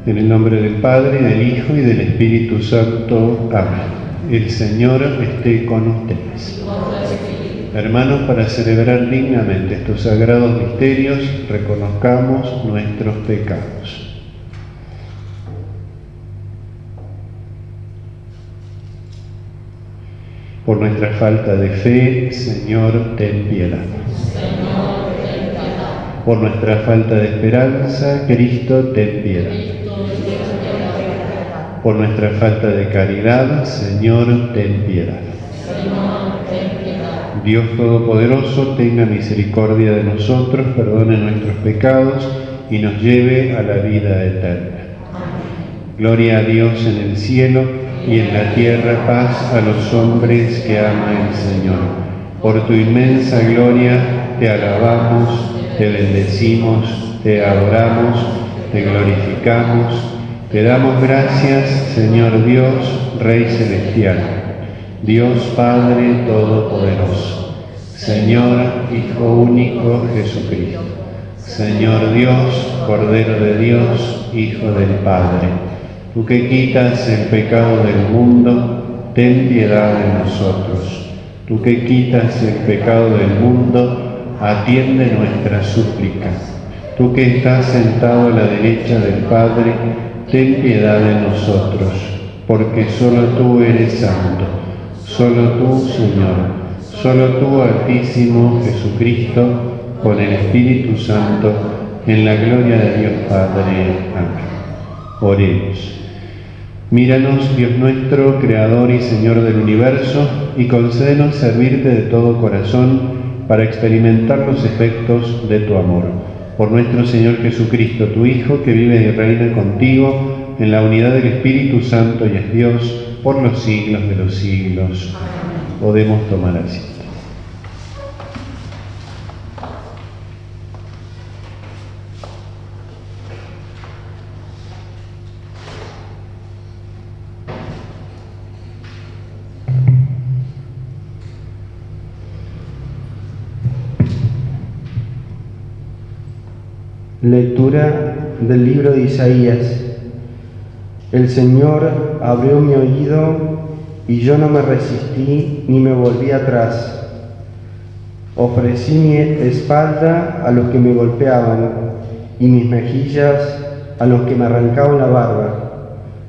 En el nombre del Padre, del Hijo y del Espíritu Santo. Amén. El Señor esté con ustedes. Hermanos, para celebrar dignamente estos sagrados misterios, reconozcamos nuestros pecados. Por nuestra falta de fe, Señor, ten piedad. Por nuestra falta de esperanza, Cristo, ten piedad. Por nuestra falta de caridad, Señor, ten piedad. Dios Todopoderoso, tenga misericordia de nosotros, perdone nuestros pecados y nos lleve a la vida eterna. Gloria a Dios en el cielo y en la tierra paz a los hombres que ama el Señor. Por tu inmensa gloria te alabamos, te bendecimos, te adoramos, te glorificamos. Te damos gracias, Señor Dios, Rey Celestial, Dios Padre Todopoderoso, Señor Hijo Único Jesucristo, Señor Dios, Cordero de Dios, Hijo del Padre. Tú que quitas el pecado del mundo, ten piedad de nosotros. Tú que quitas el pecado del mundo, atiende nuestra súplica. Tú que estás sentado a la derecha del Padre, ten piedad de nosotros, porque solo tú eres santo, solo tú, Señor, solo tú, Altísimo Jesucristo, con el Espíritu Santo, en la gloria de Dios Padre. Amén. Oremos. Míranos, Dios nuestro, Creador y Señor del universo, y concédenos servirte de todo corazón para experimentar los efectos de tu amor. Por nuestro Señor Jesucristo, tu Hijo, que vive y reina contigo en la unidad del Espíritu Santo y es Dios por los siglos de los siglos. Podemos tomar asiento. Lectura del libro de Isaías. El Señor abrió mi oído y yo no me resistí ni me volví atrás. Ofrecí mi espalda a los que me golpeaban y mis mejillas a los que me arrancaban la barba.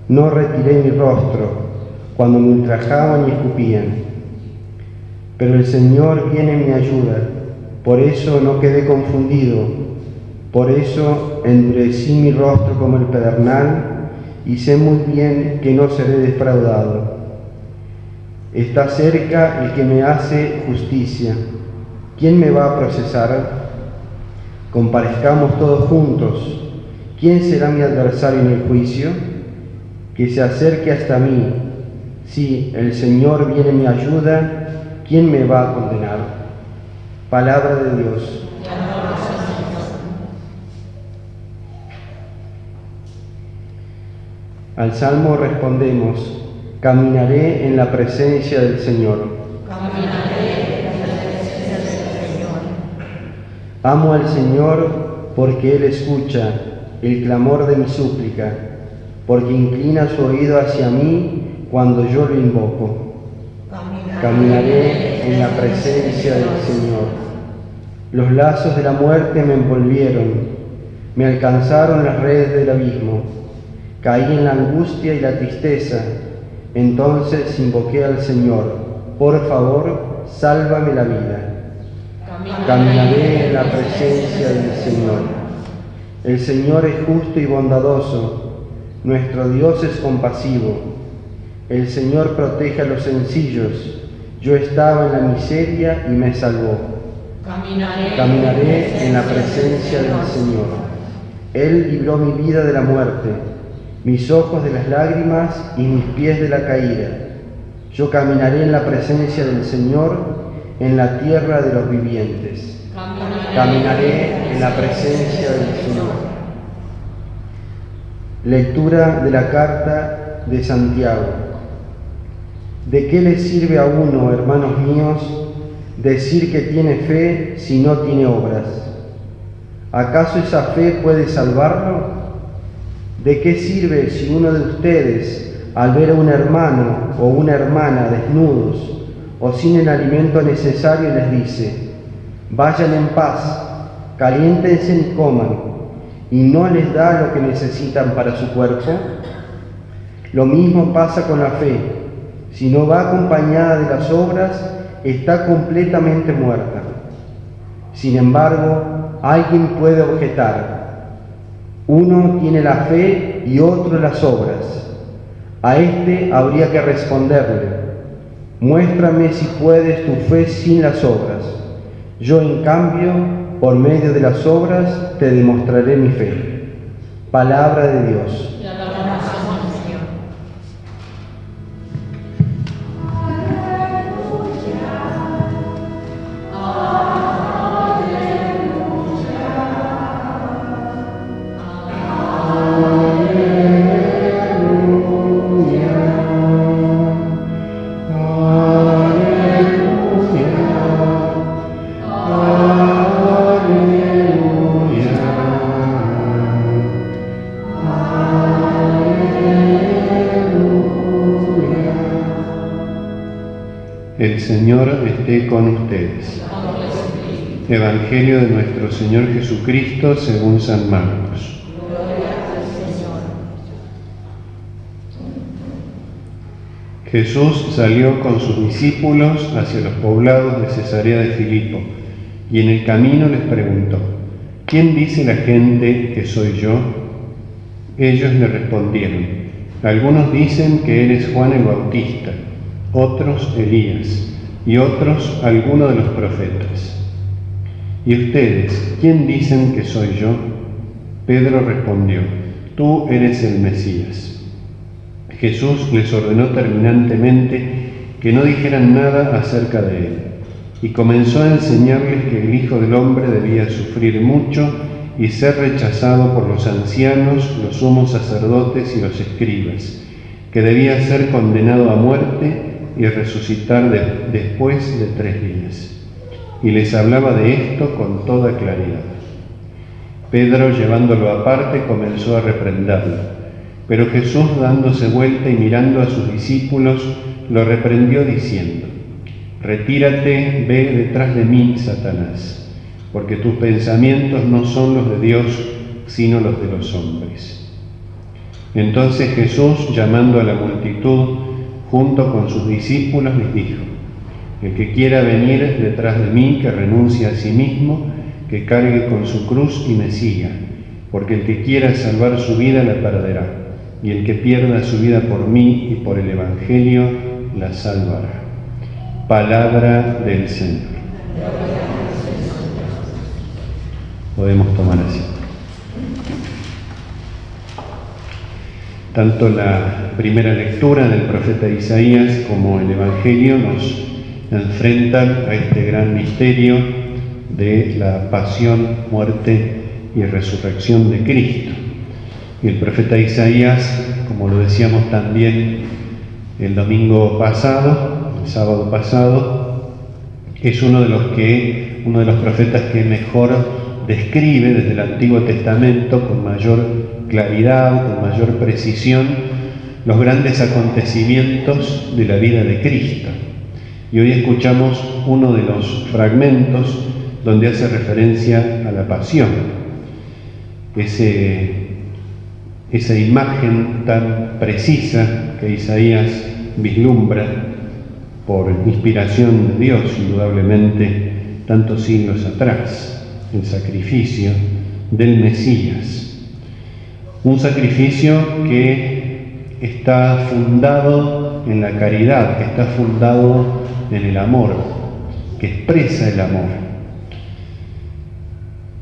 No retiré mi rostro cuando me ultrajaban y escupían. Pero el Señor viene en mi ayuda, por eso no quedé confundido. Por eso endurecí mi rostro como el pedernal y sé muy bien que no seré defraudado. Está cerca el que me hace justicia. ¿Quién me va a procesar? Comparezcamos todos juntos. ¿Quién será mi adversario en el juicio? Que se acerque hasta mí. Si el Señor viene en mi ayuda, ¿quién me va a condenar? Palabra de Dios. Al Salmo respondemos: caminaré en la presencia del Señor. Caminaré en la presencia del Señor. Amo al Señor porque Él escucha el clamor de mi súplica, porque inclina su oído hacia mí cuando yo lo invoco. Caminaré en la presencia del Señor. Los lazos de la muerte me envolvieron, me alcanzaron las redes del abismo. Caí en la angustia y la tristeza, entonces invoqué al Señor: por favor, sálvame la vida. Caminaré en la presencia del Señor. El Señor es justo y bondadoso, nuestro Dios es compasivo. El Señor protege a los sencillos, yo estaba en la miseria y me salvó. Caminaré en la presencia del Señor. Él libró mi vida de la muerte, mis ojos de las lágrimas y mis pies de la caída. Yo caminaré en la presencia del Señor, en la tierra de los vivientes. Caminaré en la presencia del Señor. Lectura de la carta de Santiago. ¿De qué le sirve a uno, hermanos míos, decir que tiene fe si no tiene obras? ¿Acaso esa fe puede salvarlo? ¿De qué sirve si uno de ustedes, al ver a un hermano o una hermana desnudos o sin el alimento necesario, les dice: vayan en paz, caliéntense y coman, y no les da lo que necesitan para su cuerpo? Lo mismo pasa con la fe. Si no va acompañada de las obras, está completamente muerta. Sin embargo, alguien puede objetar: uno tiene la fe y otro las obras. A este habría que responderle: muéstrame si puedes tu fe sin las obras. Yo, en cambio, por medio de las obras te demostraré mi fe. Palabra de Dios. El Señor esté con ustedes. Evangelio de nuestro Señor Jesucristo según San Marcos. Jesús salió con sus discípulos hacia los poblados de Cesarea de Filipo, y en el camino les preguntó: ¿quién dice la gente que soy yo? Ellos le respondieron: algunos dicen que eres Juan el Bautista, otros Elías, y otros alguno de los profetas. ¿Y ustedes, quién dicen que soy yo? Pedro respondió: tú eres el Mesías. Jesús les ordenó terminantemente que no dijeran nada acerca de él, y comenzó a enseñarles que el Hijo del Hombre debía sufrir mucho y ser rechazado por los ancianos, los sumos sacerdotes y los escribas, que debía ser condenado a muerte y resucitar después de 3 días. Y les hablaba de esto con toda claridad. Pedro, llevándolo aparte, comenzó a reprenderlo. Pero Jesús, dándose vuelta y mirando a sus discípulos, lo reprendió diciendo: retírate, ve detrás de mí, Satanás, porque tus pensamientos no son los de Dios, sino los de los hombres. Entonces Jesús, llamando a la multitud, junto con sus discípulos, les dijo: el que quiera venir detrás de mí, que renuncie a sí mismo, que cargue con su cruz y me siga, porque el que quiera salvar su vida la perderá, y el que pierda su vida por mí y por el Evangelio la salvará. Palabra del Señor. Podemos tomar asiento. Tanto la primera lectura del profeta Isaías como el Evangelio nos enfrentan a este gran misterio de la pasión, muerte y resurrección de Cristo. Y el profeta Isaías, como lo decíamos también el domingo pasado, el sábado pasado, es uno de los profetas que mejor describe desde el Antiguo Testamento con mayor claridad, con mayor precisión, los grandes acontecimientos de la vida de Cristo. Y hoy escuchamos uno de los fragmentos donde hace referencia a la pasión, esa imagen tan precisa que Isaías vislumbra por inspiración de Dios, indudablemente, tantos siglos atrás, el sacrificio del Mesías. Un sacrificio que está fundado en la caridad, que está fundado en el amor, que expresa el amor.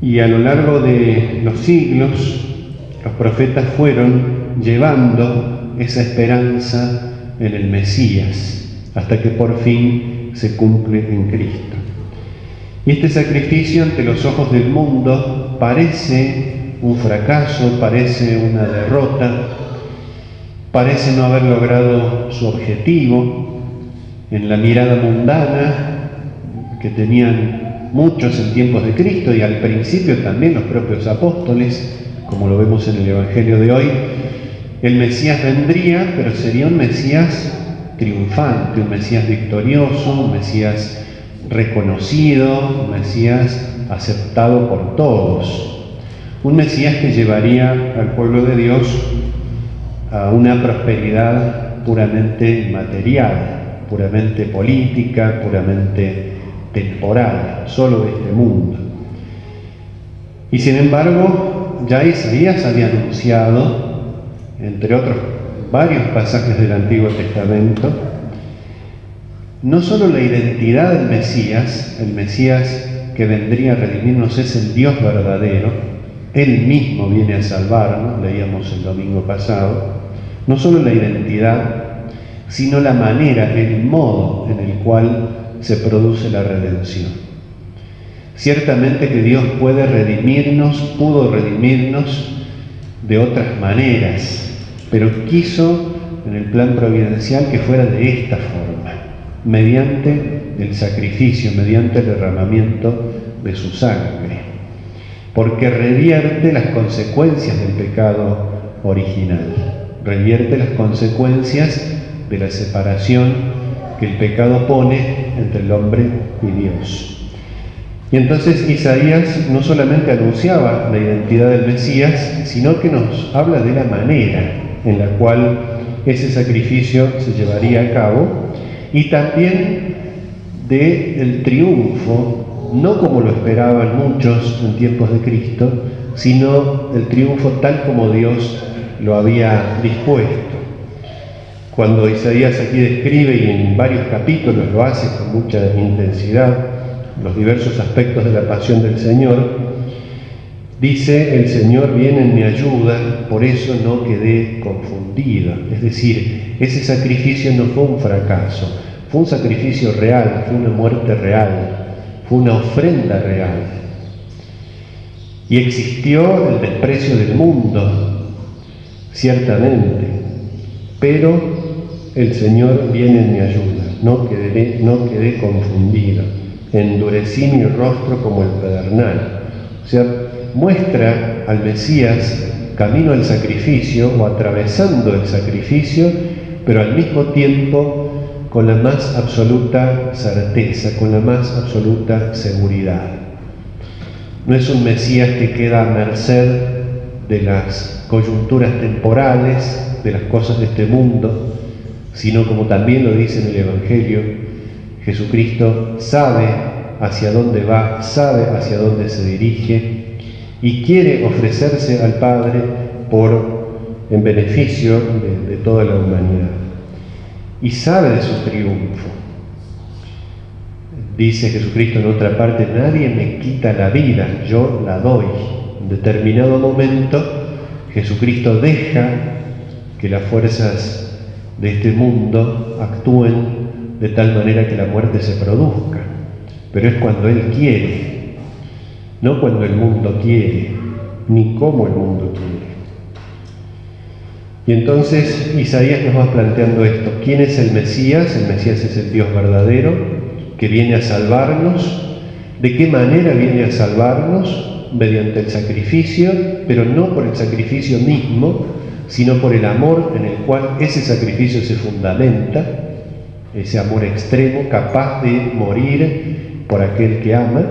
Y a lo largo de los siglos, los profetas fueron llevando esa esperanza en el Mesías, hasta que por fin se cumple en Cristo. Y este sacrificio ante los ojos del mundo parece un fracaso, parece una derrota, parece no haber logrado su objetivo. En la mirada mundana que tenían muchos en tiempos de Cristo y al principio también los propios apóstoles, como lo vemos en el Evangelio de hoy, el Mesías vendría, pero sería un Mesías triunfante, un Mesías victorioso, un Mesías reconocido, un Mesías aceptado por todos, un Mesías que llevaría al pueblo de Dios a una prosperidad puramente material, puramente política, puramente temporal, solo de este mundo. Y sin embargo, ya Isaías había anunciado, entre otros varios pasajes del Antiguo Testamento, no solo la identidad del Mesías, el Mesías que vendría a redimirnos es el Dios verdadero, Él mismo viene a salvarnos, leíamos el domingo pasado, no solo la identidad, sino la manera, el modo en el cual se produce la redención. Ciertamente que Dios puede redimirnos, pudo redimirnos de otras maneras, pero quiso en el plan providencial que fuera de esta forma, mediante el sacrificio, mediante el derramamiento de su sangre, porque revierte las consecuencias del pecado original, revierte las consecuencias de la separación que el pecado pone entre el hombre y Dios. Y entonces Isaías no solamente anunciaba la identidad del Mesías, sino que nos habla de la manera en la cual ese sacrificio se llevaría a cabo y también del triunfo, no como lo esperaban muchos en tiempos de Cristo, sino el triunfo tal como Dios lo había dispuesto. Cuando Isaías aquí describe, y en varios capítulos lo hace con mucha intensidad, los diversos aspectos de la pasión del Señor, dice: el Señor viene en mi ayuda, por eso no quedé confundido. Es decir, ese sacrificio no fue un fracaso, fue un sacrificio real, fue una muerte real, fue una ofrenda real. Y existió el desprecio del mundo, ciertamente, pero el Señor viene en mi ayuda, no quedé confundido. Endurecí mi rostro como el pedernal. O sea, muestra al Mesías camino al sacrificio o atravesando el sacrificio, pero al mismo tiempo con la más absoluta certeza, con la más absoluta seguridad. No es un Mesías que queda a merced de las coyunturas temporales, de las cosas de este mundo, sino, como también lo dice en el Evangelio, Jesucristo sabe hacia dónde va, sabe hacia dónde se dirige y quiere ofrecerse al Padre en beneficio de toda la humanidad. Y sabe de su triunfo. Dice Jesucristo en otra parte: nadie me quita la vida, yo la doy. En determinado momento, Jesucristo deja que las fuerzas de este mundo actúen de tal manera que la muerte se produzca, pero es cuando Él quiere, no cuando el mundo quiere, ni como el mundo quiere. Y entonces Isaías nos va planteando esto: ¿quién es el Mesías? El Mesías es el Dios verdadero que viene a salvarnos. ¿De qué manera viene a salvarnos? Mediante el sacrificio, pero no por el sacrificio mismo, sino por el amor en el cual ese sacrificio se fundamenta, ese amor extremo, capaz de morir por aquel que ama,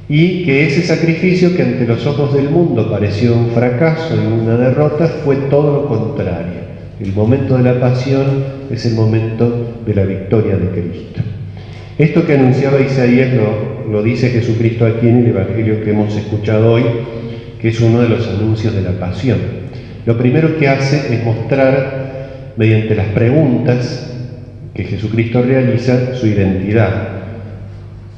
y que ese sacrificio, que ante los ojos del mundo pareció un fracaso y una derrota, fue todo lo contrario. El momento de la pasión es el momento de la victoria de Cristo. Esto que anunciaba Isaías lo dice Jesucristo aquí en el Evangelio que hemos escuchado hoy, que es uno de los anuncios de la pasión. Lo primero que hace es mostrar, mediante las preguntas que Jesucristo realiza, su identidad.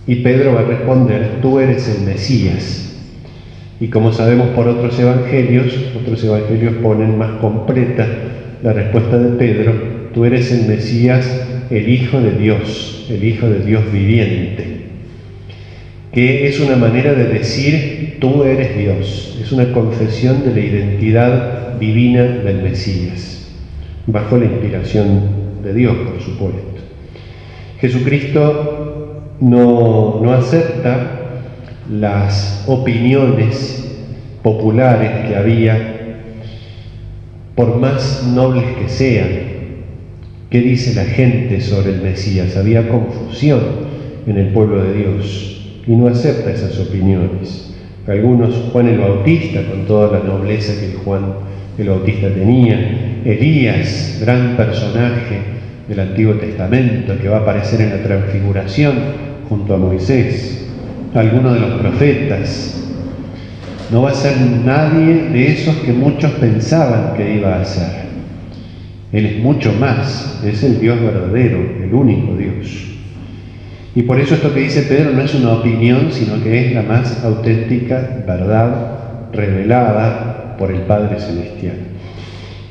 Y Pedro va a responder: tú eres el Mesías. Y como sabemos por otros evangelios ponen más completa la respuesta de Pedro: tú eres el Mesías, el Hijo de Dios viviente. Que es una manera de decir: tú eres Dios. Es una confesión de la identidad divina del Mesías, bajo la inspiración de Dios, por supuesto. Jesucristo no acepta las opiniones populares que había, por más nobles que sean. ¿Qué dice la gente sobre el Mesías? Había confusión en el pueblo de Dios y no acepta esas opiniones. Algunos, Juan el Bautista, con toda la nobleza que Juan el Bautista tenía, Elías, gran personaje del Antiguo Testamento que va a aparecer en la Transfiguración junto a Moisés, algunos de los profetas. No va a ser nadie de esos que muchos pensaban que iba a ser. Él es mucho más, es el Dios verdadero, el único Dios. Y por eso esto que dice Pedro no es una opinión, sino que es la más auténtica verdad revelada por el Padre Celestial.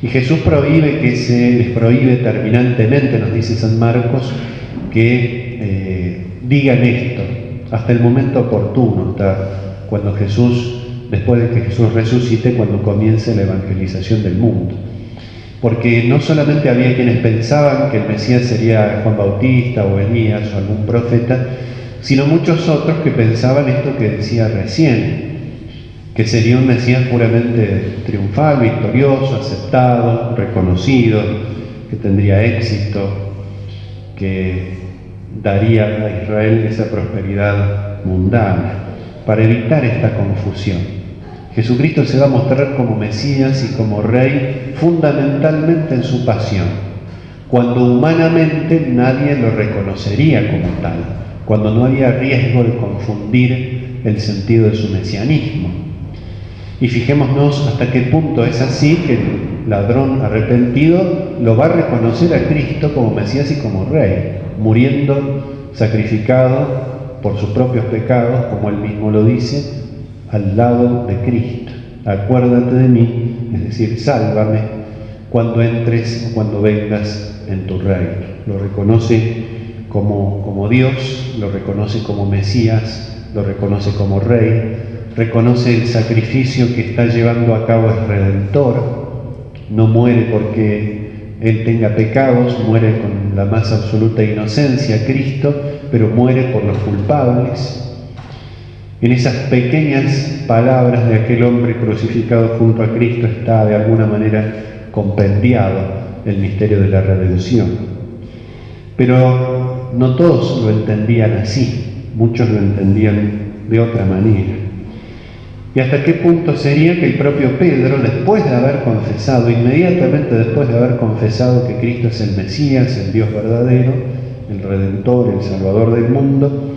Y Jesús les prohíbe terminantemente, nos dice San Marcos, que digan esto hasta el momento oportuno, hasta cuando después de que Jesús resucite, cuando comience la evangelización del mundo. Porque no solamente había quienes pensaban que el Mesías sería Juan Bautista o Elías o algún profeta, sino muchos otros que pensaban esto que decía recién, que sería un Mesías puramente triunfal, victorioso, aceptado, reconocido, que tendría éxito, que daría a Israel esa prosperidad mundana. Para evitar esta confusión, Jesucristo se va a mostrar como Mesías y como Rey fundamentalmente en su pasión, cuando humanamente nadie lo reconocería como tal, cuando no había riesgo de confundir el sentido de su mesianismo. Y fijémonos hasta qué punto es así que el ladrón arrepentido lo va a reconocer a Cristo como Mesías y como Rey, muriendo sacrificado por sus propios pecados, como él mismo lo dice, al lado de Cristo. Acuérdate de mí, es decir, sálvame cuando entres o cuando vengas en tu reino. Lo reconoce como Dios, lo reconoce como Mesías, lo reconoce como Rey, reconoce el sacrificio que está llevando a cabo el Redentor. No muere porque él tenga pecados, muere con la más absoluta inocencia, Cristo, pero muere por los culpables. En esas pequeñas palabras de aquel hombre crucificado junto a Cristo está de alguna manera compendiado el misterio de la redención. Pero no todos lo entendían así, muchos lo entendían de otra manera. ¿Y hasta qué punto sería que el propio Pedro, después de haber confesado, inmediatamente después de haber confesado que Cristo es el Mesías, el Dios verdadero, el Redentor, el Salvador del mundo,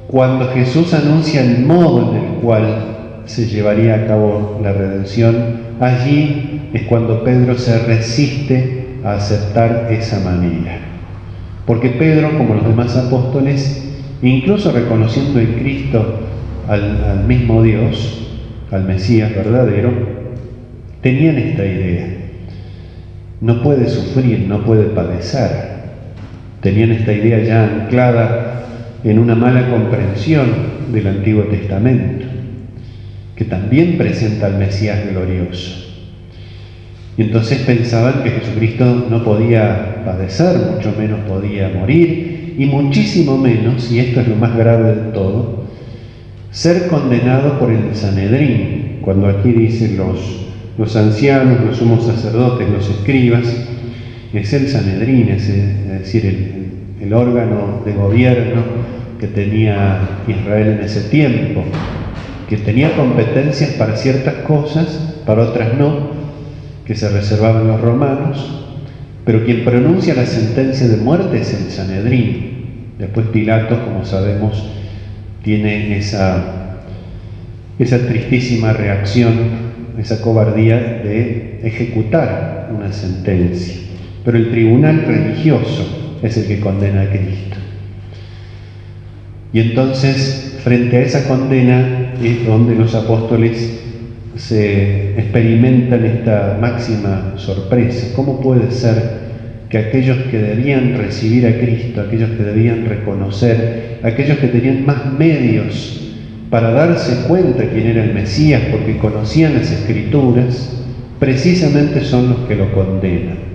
cuando Jesús anuncia el modo en el cual se llevaría a cabo la redención, allí es cuando Pedro se resiste a aceptar esa manera. Porque Pedro, como los demás apóstoles, incluso reconociendo en Cristo al mismo Dios, al Mesías verdadero, tenían esta idea. No puede sufrir, no puede padecer. Tenían esta idea ya anclada en una mala comprensión del Antiguo Testamento, que también presenta al Mesías glorioso. Y entonces pensaban que Jesucristo no podía padecer, mucho menos podía morir, y muchísimo menos, y esto es lo más grave de todo, ser condenado por el Sanedrín, cuando aquí dicen los ancianos, los sumos sacerdotes, los escribas, es el Sanedrín, es decir, el órgano de gobierno que tenía Israel en ese tiempo, que tenía competencias para ciertas cosas, para otras no, que se reservaban los romanos, pero quien pronuncia la sentencia de muerte es el Sanedrín. Después Pilato, como sabemos, tiene esa tristísima reacción, esa cobardía de ejecutar una sentencia. Pero el tribunal religioso es el que condena a Cristo. Y entonces, frente a esa condena, es donde los apóstoles se experimentan esta máxima sorpresa. ¿Cómo puede ser que aquellos que debían recibir a Cristo, aquellos que debían reconocer, aquellos que tenían más medios para darse cuenta quién era el Mesías, porque conocían las Escrituras, precisamente son los que lo condenan?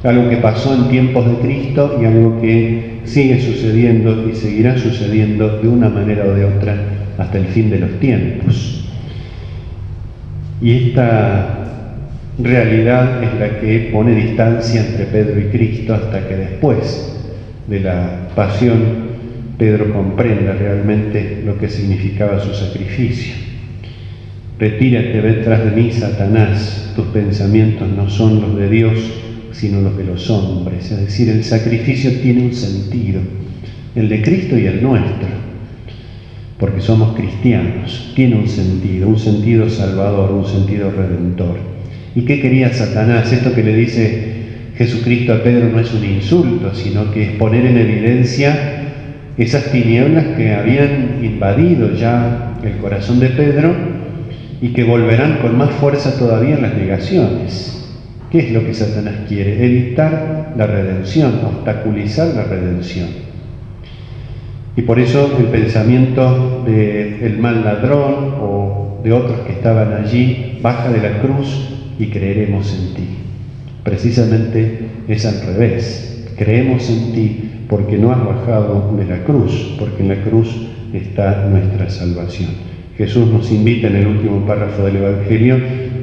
Algo que pasó en tiempos de Cristo y algo que sigue sucediendo y seguirá sucediendo de una manera o de otra hasta el fin de los tiempos. Y esta realidad es la que pone distancia entre Pedro y Cristo hasta que después de la pasión Pedro comprenda realmente lo que significaba su sacrificio. Retírate, ve tras de mí, Satanás, tus pensamientos no son los de Dios, sino los de los hombres. Es decir, el sacrificio tiene un sentido, el de Cristo y el nuestro, porque somos cristianos, tiene un sentido salvador, un sentido redentor. ¿Y qué quería Satanás? Esto que le dice Jesucristo a Pedro no es un insulto, sino que es poner en evidencia esas tinieblas que habían invadido ya el corazón de Pedro y que volverán con más fuerza todavía en las negaciones. ¿Qué es lo que Satanás quiere? Evitar la redención, obstaculizar la redención. Y por eso el pensamiento del mal ladrón o de otros que estaban allí, baja de la cruz y creeremos en ti. Precisamente es al revés. Creemos en ti porque no has bajado de la cruz, porque en la cruz está nuestra salvación. Jesús nos invita en el último párrafo del Evangelio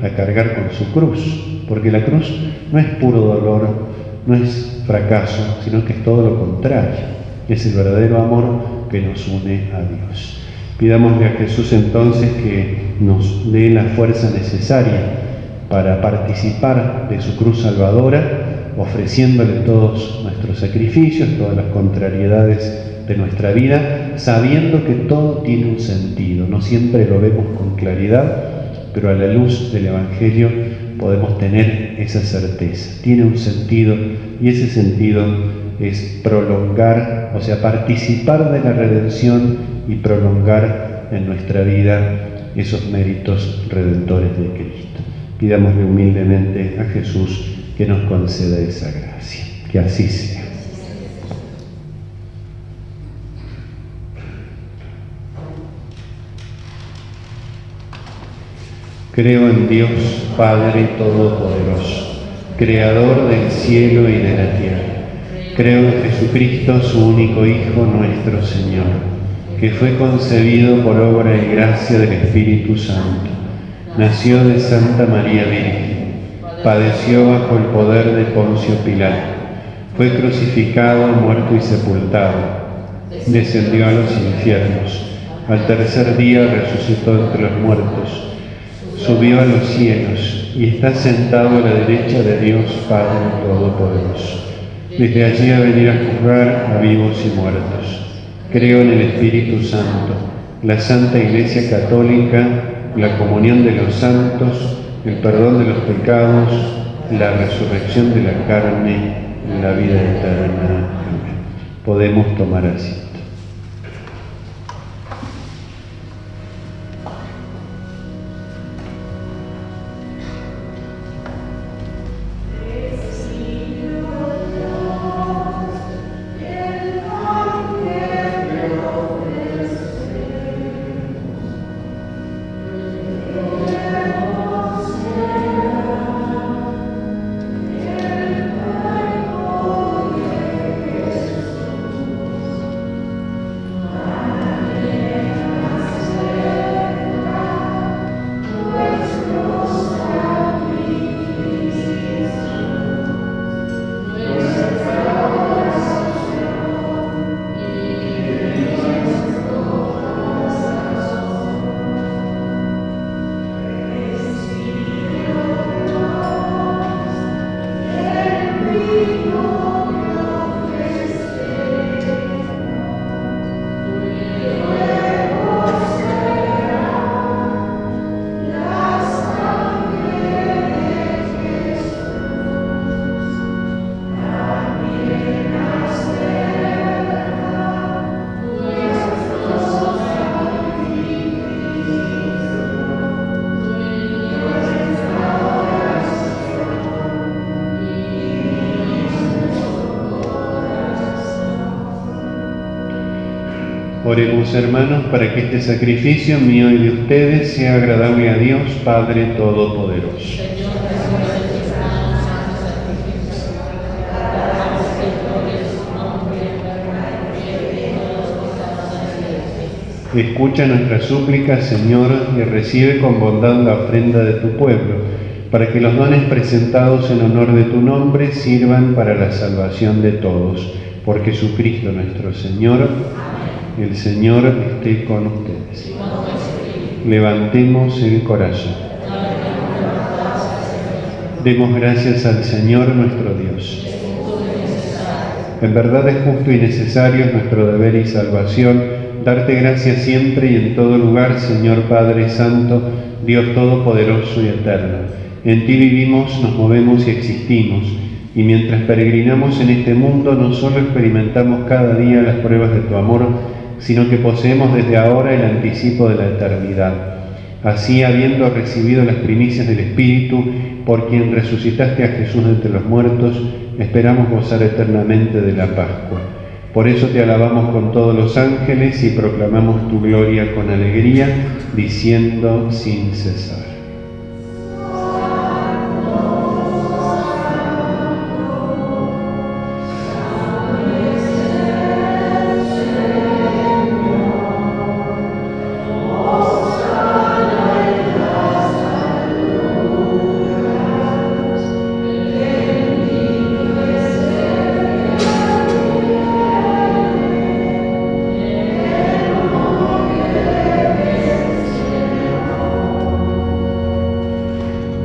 a cargar con su cruz, porque la cruz no es puro dolor, no es fracaso, sino que es todo lo contrario. Es el verdadero amor que nos une a Dios. Pidámosle a Jesús entonces que nos dé la fuerza necesaria para participar de su cruz salvadora, ofreciéndole todos nuestros sacrificios, todas las contrariedades de nuestra vida, sabiendo que todo tiene un sentido. No siempre lo vemos con claridad, pero a la luz del Evangelio podemos tener esa certeza. Tiene un sentido y ese sentido es prolongar, o sea, participar de la redención y prolongar en nuestra vida esos méritos redentores de Cristo. Pidámosle humildemente a Jesús que nos conceda esa gracia. Que así sea. Creo en Dios, Padre Todopoderoso, Creador del cielo y de la tierra. Creo en Jesucristo, su único Hijo, nuestro Señor, que fue concebido por obra y gracia del Espíritu Santo. Nació de Santa María Virgen, padeció bajo el poder de Poncio Pilato, fue crucificado, muerto y sepultado, descendió a los infiernos, al tercer día resucitó entre los muertos, subió a los cielos y está sentado a la derecha de Dios Padre Todopoderoso. Desde allí a venir a juzgar a vivos y muertos. Creo en el Espíritu Santo, la Santa Iglesia Católica, la comunión de los santos, el perdón de los pecados, la resurrección de la carne, la vida eterna. Amén. Podemos tomar asiento. Oremos, hermanos, para que este sacrificio mío y de ustedes sea agradable a Dios, Padre Todopoderoso. Escucha nuestras súplicas, Señor, y recibe con bondad la ofrenda de tu pueblo, para que los dones presentados en honor de tu nombre sirvan para la salvación de todos. Por Jesucristo nuestro Señor. El Señor esté con ustedes. Levantemos el corazón. Demos gracias al Señor nuestro Dios. En verdad es justo y necesario, nuestro deber y salvación, darte gracias siempre y en todo lugar, Señor Padre Santo, Dios Todopoderoso y Eterno. En ti vivimos, nos movemos y existimos, y mientras peregrinamos en este mundo no solo experimentamos cada día las pruebas de tu amor, sino que poseemos desde ahora el anticipo de la eternidad. Así, habiendo recibido las primicias del Espíritu, por quien resucitaste a Jesús de entre los muertos, esperamos gozar eternamente de la Pascua. Por eso te alabamos con todos los ángeles y proclamamos tu gloria con alegría, diciendo sin cesar.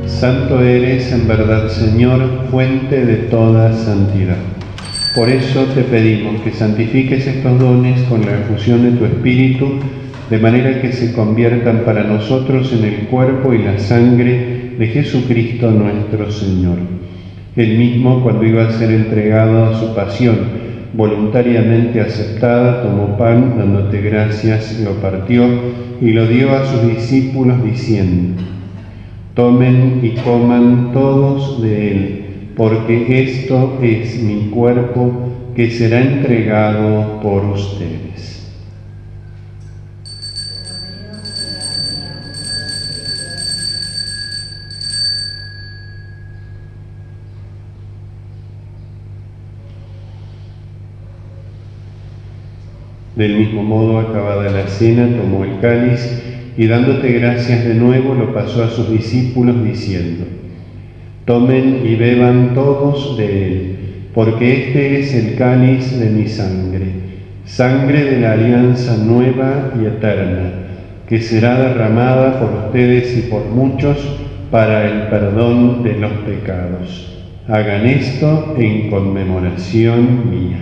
Santo eres en verdad, Señor, fuente de toda santidad. Por eso te pedimos que santifiques estos dones con la efusión de tu Espíritu, de manera que se conviertan para nosotros en el cuerpo y la sangre de Jesucristo nuestro Señor. Él mismo, cuando iba a ser entregado a su pasión, voluntariamente aceptada, tomó pan, dándote gracias, lo partió y lo dio a sus discípulos diciendo: tomen y coman todos de él, porque esto es mi cuerpo que será entregado por ustedes. Del mismo modo, acabada la cena, tomó el cáliz y dándote gracias de nuevo, lo pasó a sus discípulos diciendo: tomen y beban todos de él, porque este es el cáliz de mi sangre, sangre de la alianza nueva y eterna, que será derramada por ustedes y por muchos para el perdón de los pecados. Hagan esto en conmemoración mía.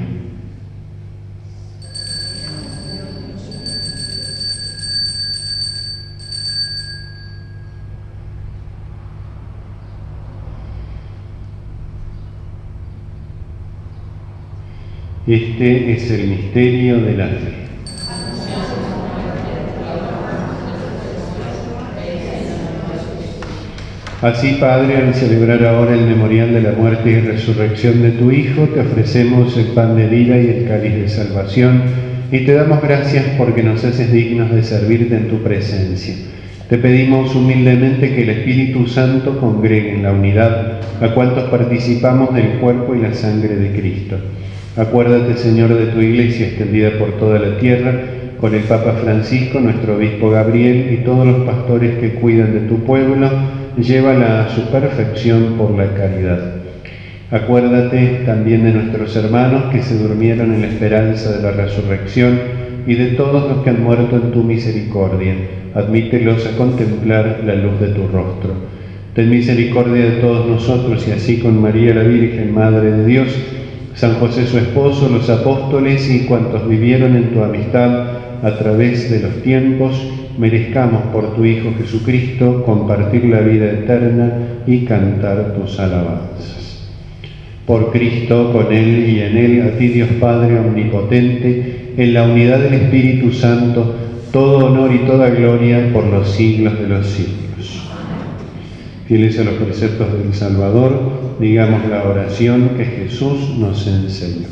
Este es el misterio de la fe. Así, Padre, al celebrar ahora el memorial de la muerte y resurrección de tu Hijo, te ofrecemos el pan de vida y el cáliz de salvación, y te damos gracias porque nos haces dignos de servirte en tu presencia. Te pedimos humildemente que el Espíritu Santo congregue en la unidad a cuantos participamos del cuerpo y la sangre de Cristo. Acuérdate, Señor, de tu Iglesia extendida por toda la tierra, con el Papa Francisco, nuestro Obispo Gabriel y todos los pastores que cuidan de tu pueblo, llévala a su perfección por la caridad. Acuérdate también de nuestros hermanos que se durmieron en la esperanza de la resurrección y de todos los que han muerto en tu misericordia. Admítelos a contemplar la luz de tu rostro. Ten misericordia de todos nosotros y así con María la Virgen, Madre de Dios, San José su esposo, los apóstoles y cuantos vivieron en tu amistad a través de los tiempos, merezcamos por tu Hijo Jesucristo compartir la vida eterna y cantar tus alabanzas. Por Cristo, con Él y en Él, a ti Dios Padre Omnipotente, en la unidad del Espíritu Santo, todo honor y toda gloria por los siglos de los siglos. Fieles a los preceptos del Salvador, digamos la oración que Jesús nos enseñó.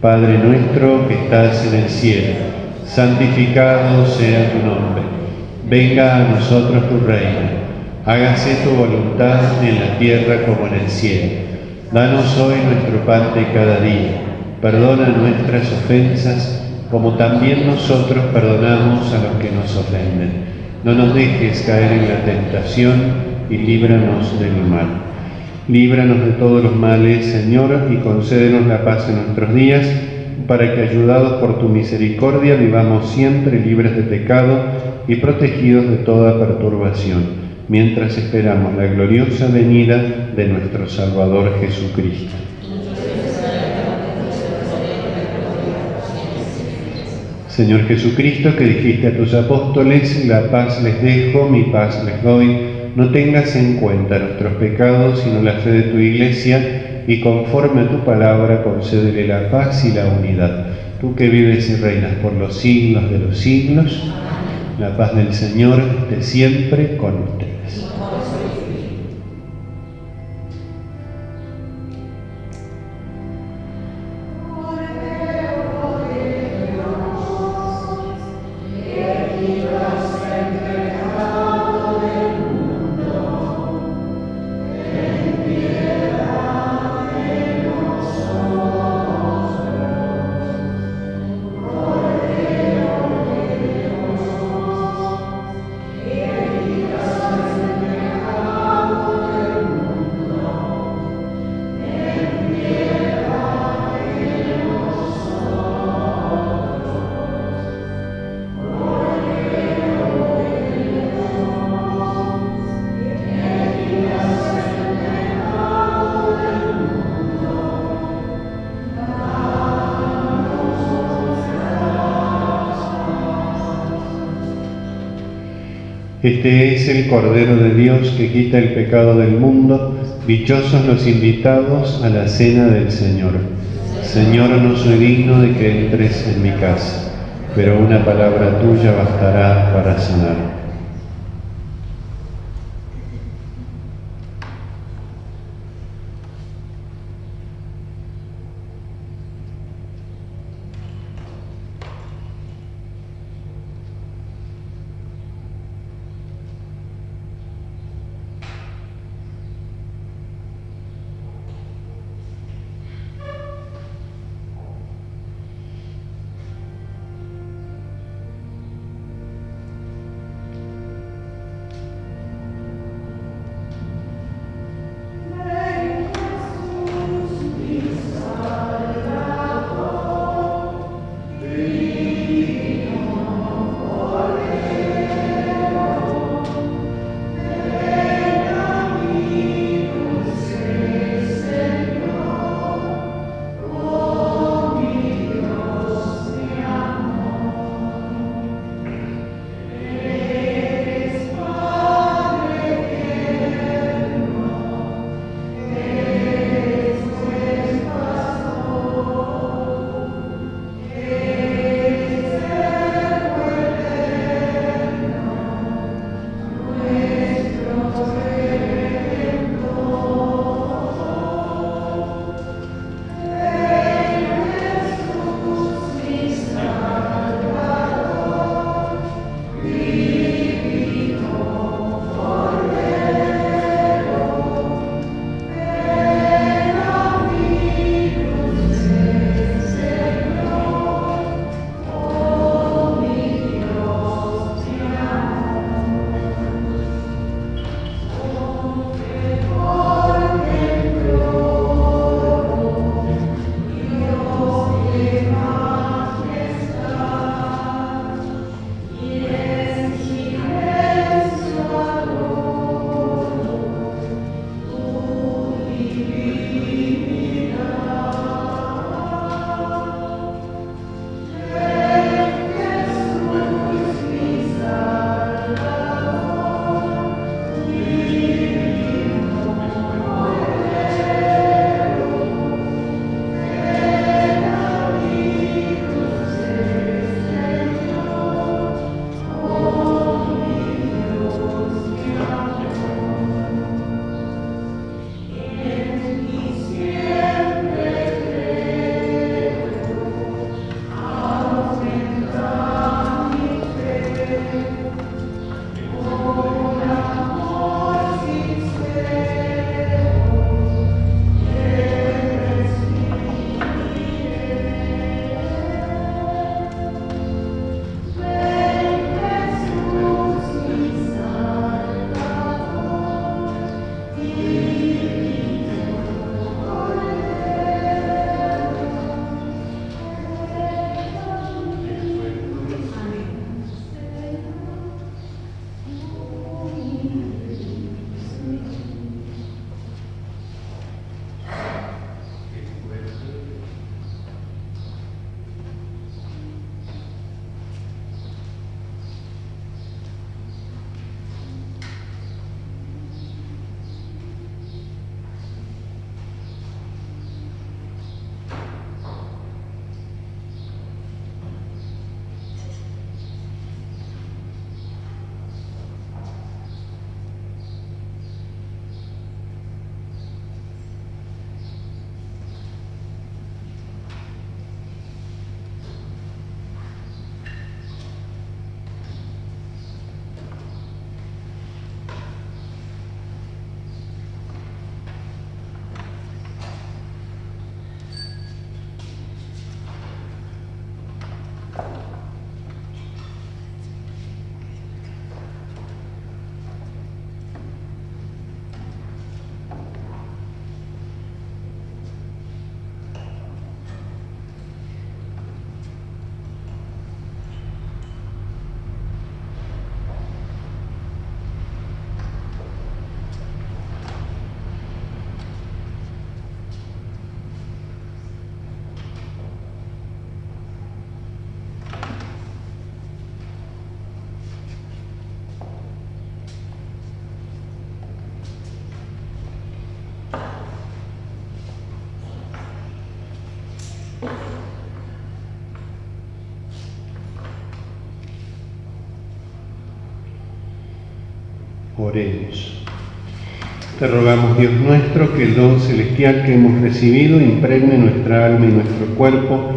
Padre nuestro que estás en el cielo, santificado sea tu nombre. Venga a nosotros tu reino. Hágase tu voluntad en la tierra como en el cielo. Danos hoy nuestro pan de cada día. Perdona nuestras ofensas, como también nosotros perdonamos a los que nos ofenden. No nos dejes caer en la tentación y líbranos del mal. Líbranos de todos los males, Señor, y concédenos la paz en nuestros días, para que, ayudados por tu misericordia, vivamos siempre libres de pecado y protegidos de toda perturbación, mientras esperamos la gloriosa venida de nuestro Salvador Jesucristo. Señor Jesucristo, que dijiste a tus apóstoles, la paz les dejo, mi paz les doy, no tengas en cuenta nuestros pecados, sino la fe de tu Iglesia, y conforme a tu palabra concédele la paz y la unidad. Tú que vives y reinas por los siglos de los siglos, la paz del Señor esté siempre con ustedes. Este es el Cordero de Dios que quita el pecado del mundo. Dichosos los invitados a la cena del Señor. Señor, no soy digno de que entres en mi casa, pero una palabra tuya bastará para sanar. Oremos. Te rogamos, Dios nuestro, que el don celestial que hemos recibido impregne nuestra alma y nuestro cuerpo,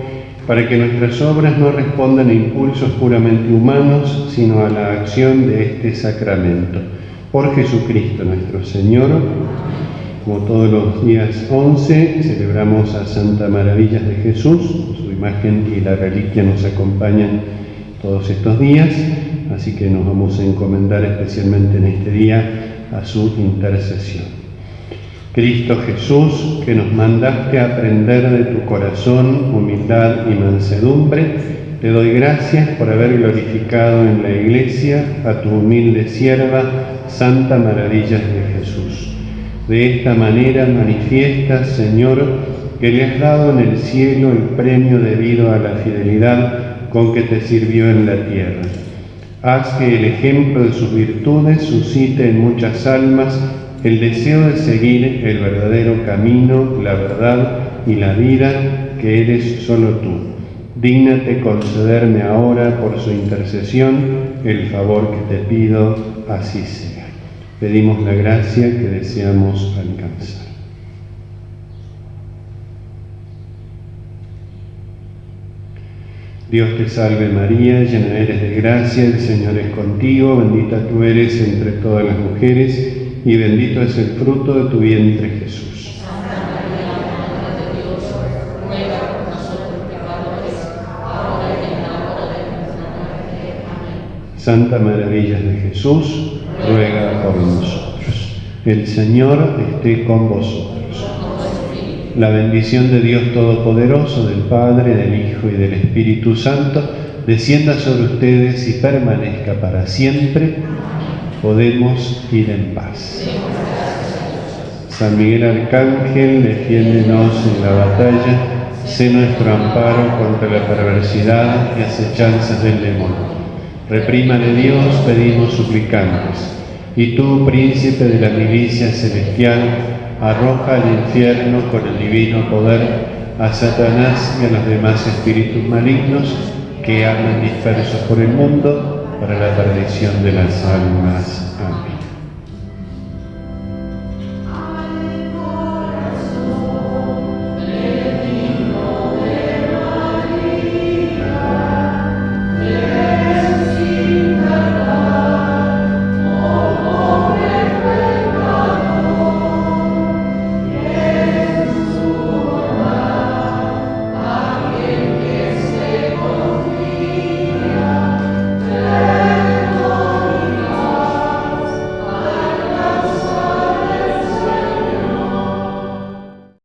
para que nuestras obras no respondan a impulsos puramente humanos, sino a la acción de este sacramento. Por Jesucristo nuestro Señor. Como todos los días 11, celebramos a Santa Maravillas de Jesús. Su imagen y la reliquia nos acompañan todos estos días, así que nos vamos a encomendar especialmente en este día a su intercesión. Cristo Jesús, que nos mandaste a aprender de tu corazón humildad y mansedumbre, te doy gracias por haber glorificado en la Iglesia a tu humilde sierva, Santa Maravillas de Jesús. De esta manera manifiestas, Señor, que le has dado en el cielo el premio debido a la fidelidad con que te sirvió en la tierra. Haz que el ejemplo de sus virtudes suscite en muchas almas el deseo de seguir el verdadero camino, la verdad y la vida, que eres solo tú. Dígnate concederme ahora, por su intercesión, el favor que te pido, así sea. Pedimos la gracia que deseamos alcanzar. Dios te salve María, llena eres de gracia, el Señor es contigo, bendita tú eres entre todas las mujeres, y bendito es el fruto de tu vientre, Jesús. Santa María, Madre de Dios, ruega por nosotros pecadores, ahora y en la hora de nuestra muerte. Amén. Santa Maravillas de Jesús, ruega por nosotros. El Señor esté con vosotros. La bendición de Dios Todopoderoso, del Padre, del Hijo y del Espíritu Santo, descienda sobre ustedes y permanezca para siempre. Podemos ir en paz. San Miguel Arcángel, defiéndenos en la batalla, sé nuestro amparo contra la perversidad y acechanzas del demonio. Reprímale Dios, pedimos suplicantes. Y tú, príncipe de la milicia celestial, arroja al infierno con el divino poder a Satanás y a los demás espíritus malignos que andan dispersos por el mundo, para la perdición de las almas. Amén.